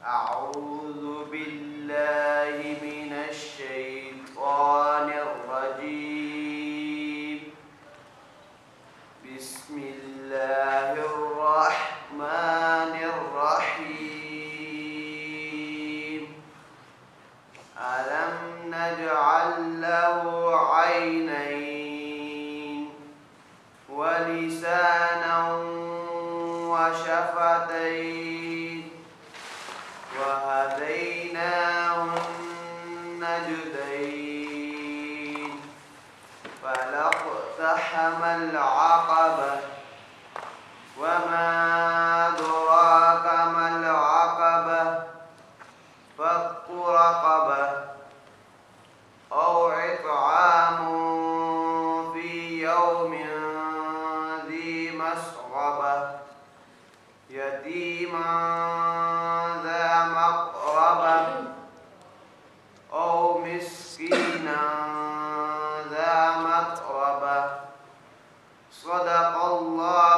أعوذ بالله من الشيطان الرجيم. بسم الله الرحمن الرحيم. ألم نجعل له عينين ولسانا وشفتين وهديناه النجدين فلا اقتحم العقبة وما أدراك ما العقبة فك رقبة أو إطعام في يوم ذي مسغبة يتيما ذا مقربة أو مسكينا ذا متربة صدق الله